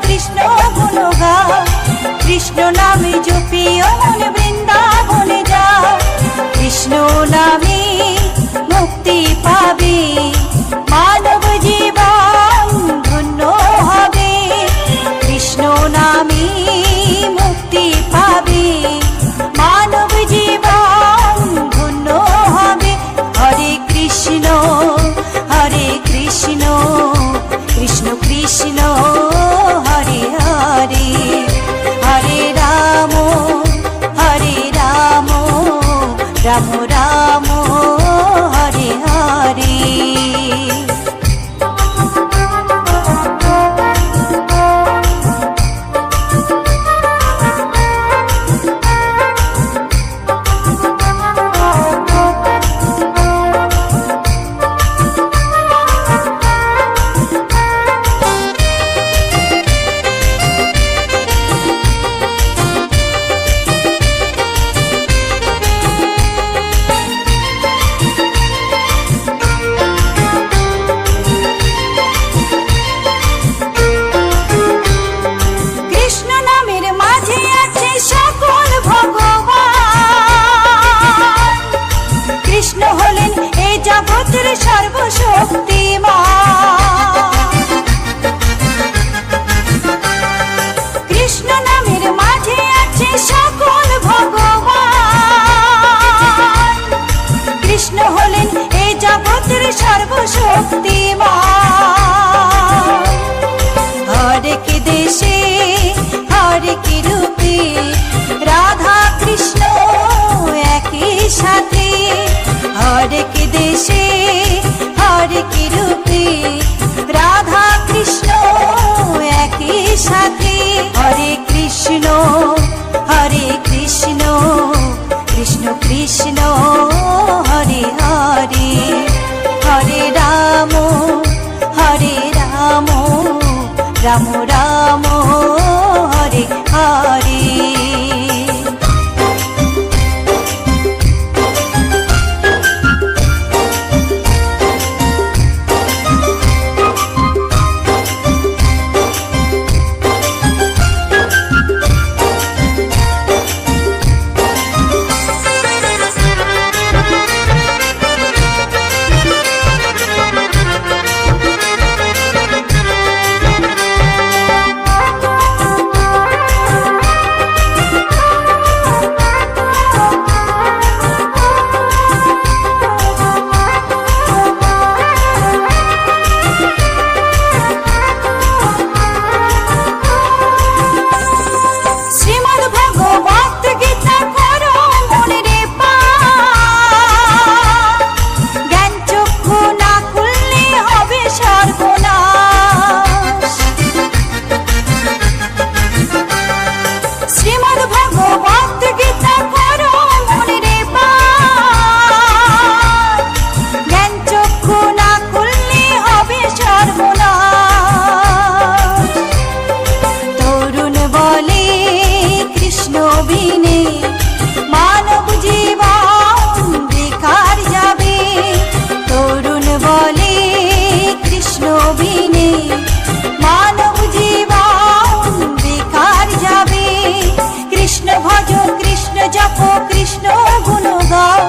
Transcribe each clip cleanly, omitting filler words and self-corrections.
কৃষ্ণ গুণ গাও, কৃষ্ণ নামে জপিও মন বৃন্দাবনে যাও। কৃষ্ণ নামে মুক্তি পাবে, মানব জীবন ধন্য হবে। কৃষ্ণ নামে মুক্তি পাবে, মানব জীবন ধন্য হবে। হরে কৃষ্ণ কৃষ্ণ কৃষ্ণ হরে হরে, হরে রাম রাম রাম হরে হরে। কৃষ্ণ হলেন এই জগতের সর্বশক্তিমান, কৃষ্ণ নামের মাঝে আছে সকল ভগবান। কৃষ্ণ হলেন এই জগতের সর্বশক্তিমান। হরেক দেশে হরেক রূপে রাধা কৃষ্ণ একই সাথে, হরেক দেশে হরেক রূপে রাধা কৃষ্ণ একই সাথে। হরে কৃষ্ণ কৃষ্ণ কৃষ্ণ হরে হরে, হরে রাম রাম রাম হরে হরে। মানব জীবন বেকার যাবে, তরুণ বলে কৃষ্ণ বিনে মানব জীবন বেকার যাবে। কৃষ্ণ ভজ কৃষ্ণ জপ কৃষ্ণ গুণ গাও,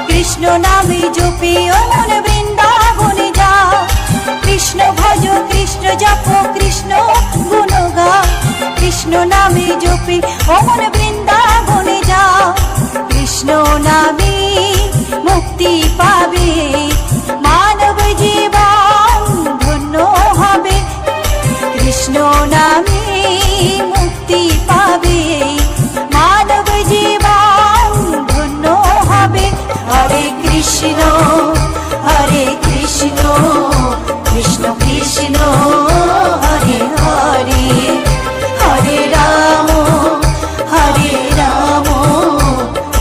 কৃষ্ণ নামে জপিও মন বৃন্দাবনে যাও। কৃষ্ণ ভজ কৃষ্ণ জপ কৃষ্ণ গুণ গাও, কৃষ্ণ নামে জপি ও মন বৃন্দাবনে যাও। কৃষ্ণ নামে মুক্তি পাবে, মানব জীবন ধন্য হবে। কৃষ্ণ নামে মুক্তি পাবে, মানব জীবন ধন্য হবে। হরে কৃষ্ণ কৃষ্ণ কৃষ্ণ হরে হরে, হরে রাম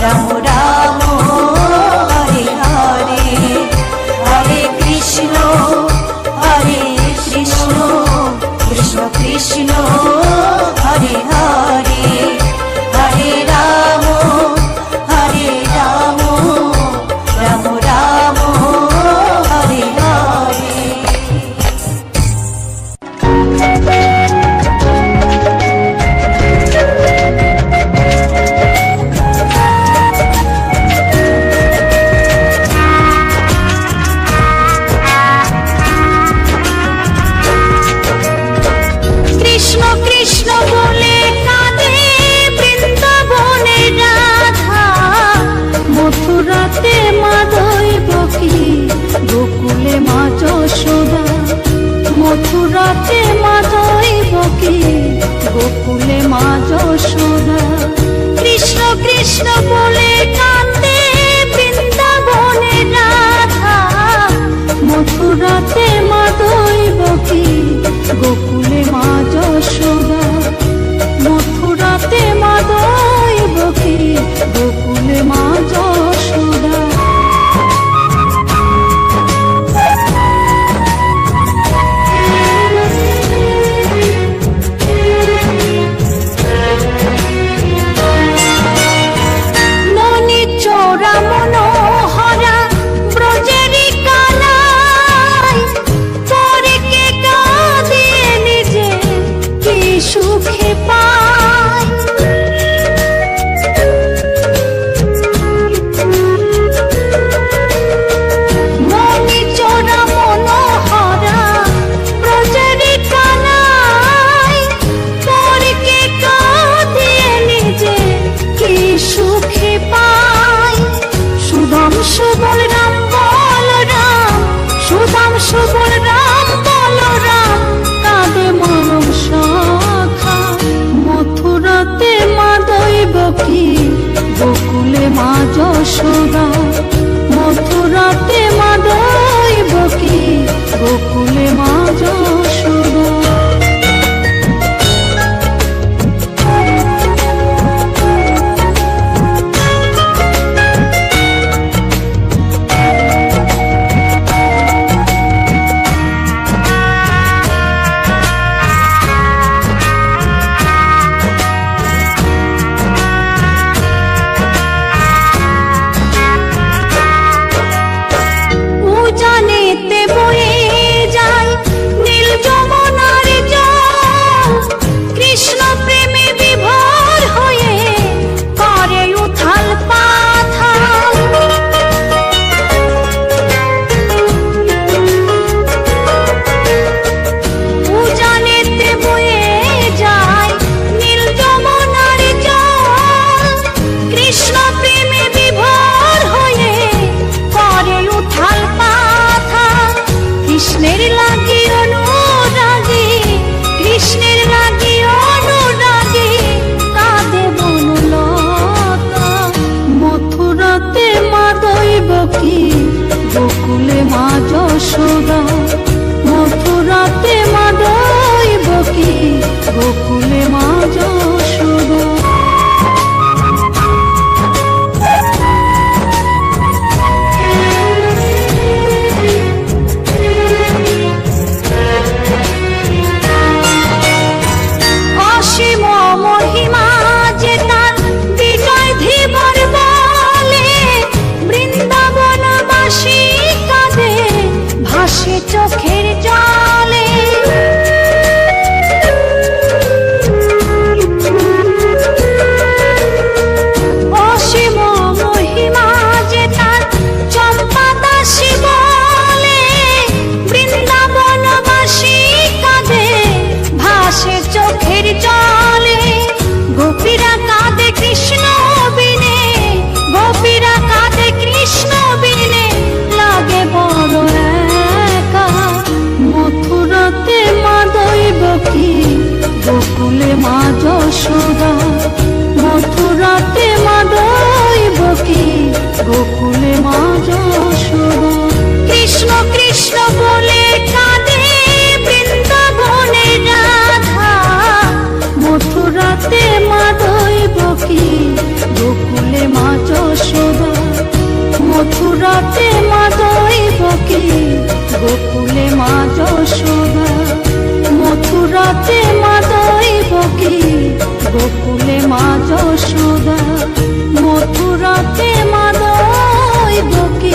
রাম রাম হরে হরে, হরে কৃষ্ণ কৃষ্ণ কৃষ্ণ হরে হরে, হরে রাম রাম রাম হরে হরে। মথুরাতে মা দৈবকী, গোকুলে মা যশোদা। কৃষ্ণ কৃষ্ণ বলে কান্দে বৃন্দাবনে রাধা, মথুরাতে মা দৈবকী, গোকুলে মা যশোদা। মথুরাতে মা দৈবকী, গোকুলে মা যশোদা। গোকুলে মা যশোদা, মথুরাতে মা দৈবকী, গোকুলে মা যশোদা। গোকুলে মা যশোদা, মথুরাতে মা দৈবকী, গোকুলে মা যশোদা। অসীম মহিমা যে তার বিজয় ধীবর বলে, বৃন্দাবনবাসী কাঁদে ভাসে চোখের জলে। অসীম মহিমা যে তার চম্পা দাসী বলে, বৃন্দাবনবাসী কাঁদে ভাসে চোখের জলে। গোপীরা কাঁদে কৃষ্ণ বিনে, গোপীরা কাঁদে কৃষ্ণ বিনে, লাগে বড় একা। মথুরাতে মা দৈবকী, গোকুলে মা যশোদা, মথুরাতে মা দৈবকী, গোকুলে মা যশোদা। কৃষ্ণ কৃষ্ণ বলে কাঁদে বৃন্দাবনে রাধা, মথুরাতে মা দৈবকী, গোকুলে মা যশোদা। মথুরাতে মা দৈবকী, গোকুলে মা যশোদা। মথুরাতে মা দৈবকী, গোকুলে মা যশোদা। মথুরাতে মা দৈবকী।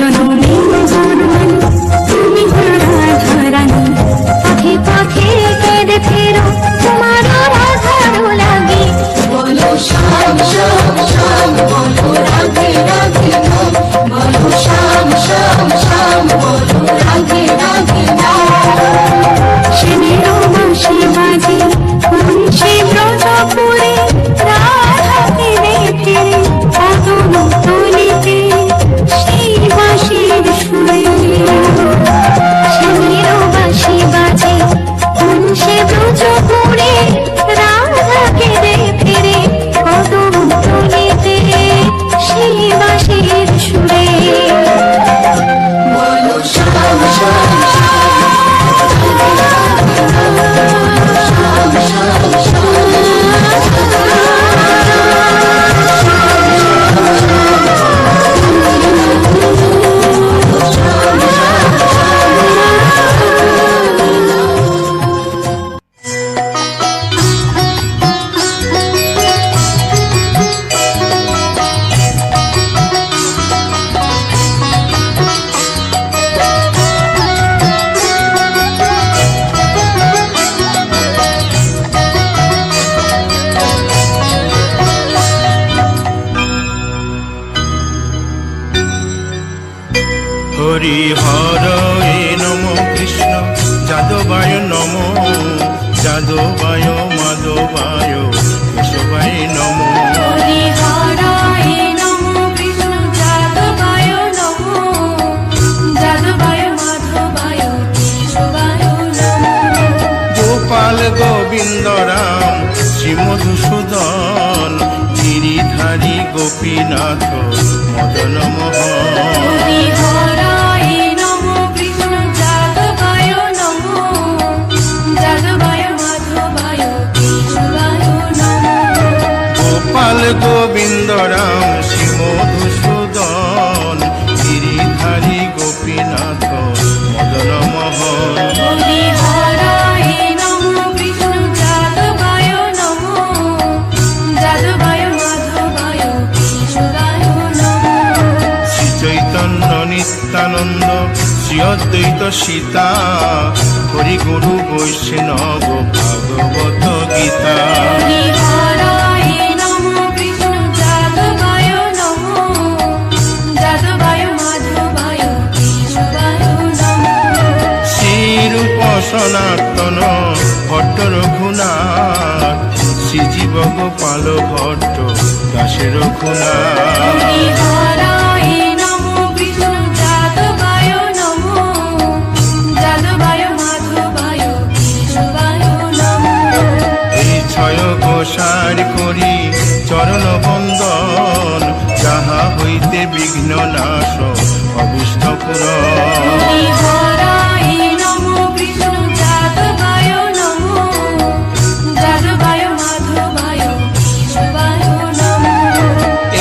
জননী জননী তুমি রাধারানী পথে পথে কেঁদে ফেরো তোমার রাধারো লাগে বলো শ্যাম শ্যাম শ্যাম বলো রাধে রাধে নাম বলো শ্যাম শ্যাম শ্যাম বলো রাধে রাধে নাম শিবেরো বাঁশি বাজে সে ব্রজপুরে রাধাকে দেখে কদম তলিতে সেই বাঁশির সুরে শিবেরো বাঁশি বাজে সে ব্রজপুরে রাধাকে দেখে কদম তলিতে সেই বাঁশির সুরে বলো শ্যাম শ্যাম হরি হরয়ে নম কৃষ্ণ যাদবায় নম যাদবায় মাধবায় কেশবায় নম হরি হরায় নমঃ কৃষ্ণ যাদবায় নমঃ যাদবায় মাধবায় কেশবায় নমঃ গোপাল গোবিন্দ রাম শ্রী মধুসূদন গিরিধারী গোপীনাথ মদন মোহন হরি হরায় নমঃ কৃষ্ণ যাদবায় নমঃ যাদবায় মাধবায় কেশবায় নমঃ গোপাল গোবিন্দ রাম শ্রী মধুসূদন গিরিধারী গোপীনাথ মদন মোহন হরি হরায় নমঃ কৃষ্ণ যাদবায় নমঃ যাদবায় মাধবায় কেশবায় নমঃ শ্রী চৈতন্য নিত্যানন্দ শ্রী অদ্বৈত সীতা হরি গুরু বৈষ্ণব ভাগবত গীতা হরি হরায় নমঃ কৃষ্ণ যাদবায় নমঃ যাদবায় মাধবায় কেশবায় নমঃ শ্রীরূপ সনাতন ভট্ট রঘুনাথ শ্রীজীব গোপাল ভট্ট দাসে রঘুনাথ হরি হরায় নমঃ কৃষ্ণ যাদবায় নমঃ যাদবায় মাধবায় কেশবায় নমঃ এই ছয় গোসার করি চরণ বন্দন যাহা হইতে বিঘ্ন নাশ অভিষ্ট পুরন হরি হরায় নমঃ কৃষ্ণ যাদবায় নমঃ যাদবায় মাধবায় কেশবায় নমঃ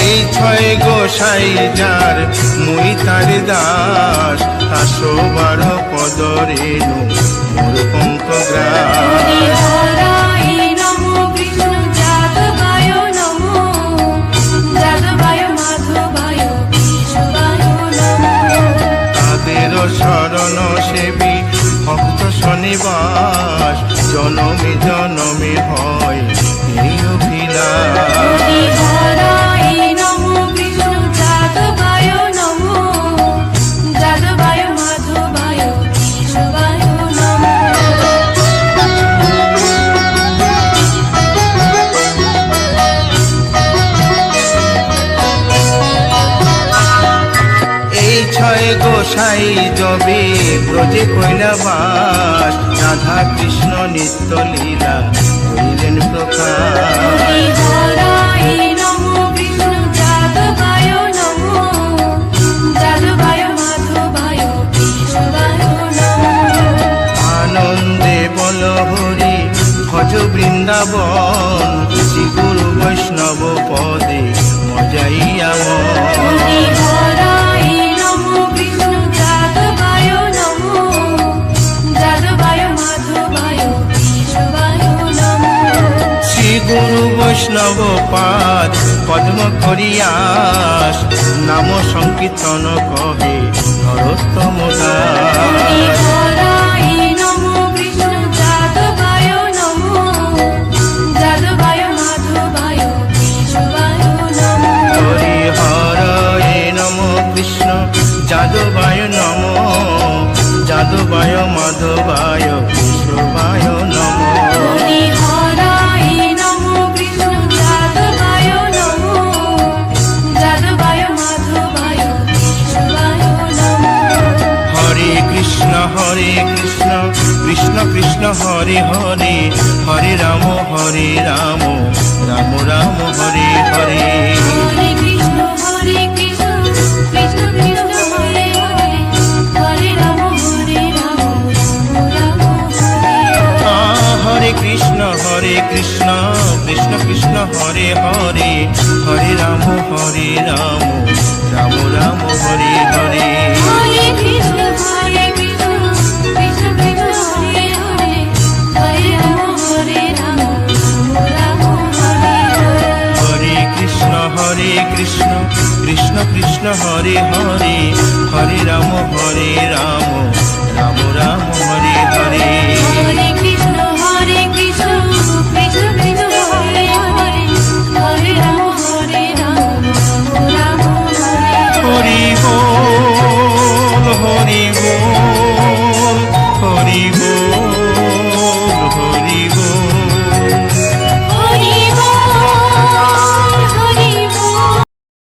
এই ছয় গোসাই যার মুই তার দাস 112 পদ রেণু মোর পঙ্কগ্রাস হরি হরায় নমঃ কৃষ্ণ যাদবায় নমঃ যাদবায় মাধবায় কেশবায় নমঃ তাদের শরণ সেবী ভক্ত শনিবাস জনমে জনমে হয় এই অভিলাষ হরি হরায় নমঃ কৃষ্ণ যাদবায় নমঃ যাদবায় মাধবায় কেশবায় নমঃ এই ছয় গোসাই যবে ব্রজে কৈলাবাস রাধা কৃষ্ণ নিত্য লীলা করিলেন প্রকাশ হরি হরায় নমঃ কৃষ্ণ যাদবায় নমঃ যাদবায় মাধবায় কেশবায় নমঃ আনন্দে বল হরি ভজ বৃন্দাবন শ্রী গুরু বৈষ্ণব পদে মজাইয়া হরি হরায় নমঃ কৃষ্ণ যাদবায় নমঃ যাদবায় মাধবায় কেশবায় নমঃ শ্রী গুরু বৈষ্ণব পাদ পদ্ম করিয়াস নাম সংকীর্তন কহে নরোত্তম দাস হরিহরায় নমো কৃষ্ণ যাদবায় নমো যাদবায় মাধবায় কেশবায় নমো হরিহরায় নম কৃষ্ণ যাদবায় নম যাদবায় মাধবায় কেশবায় নম হরিহরায় নমো কৃষ্ণ যাদবায় নমো যাদবায় মাধবায় কেশবায় নমো হরে কৃষ্ণ কৃষ্ণ কৃষ্ণ হরে হরে হরে রাম রাম রাম হরে হরে হরে কৃষ্ণ কৃষ্ণ কৃষ্ণ হরে হরে হরে রাম রাম হরে হরে কৃষ্ণ কৃষ্ণ কৃষ্ণ হরে হরে হরে রাম রাম রাম হরে হরে হরে কৃষ্ণ কৃষ্ণ কৃষ্ণ হরে হরে হরে রাম রাম হরে হরে হরে কৃষ্ণ কৃষ্ণ কৃষ্ণ হরে হরে হরে রাম রাম রাম হরে হরে হরে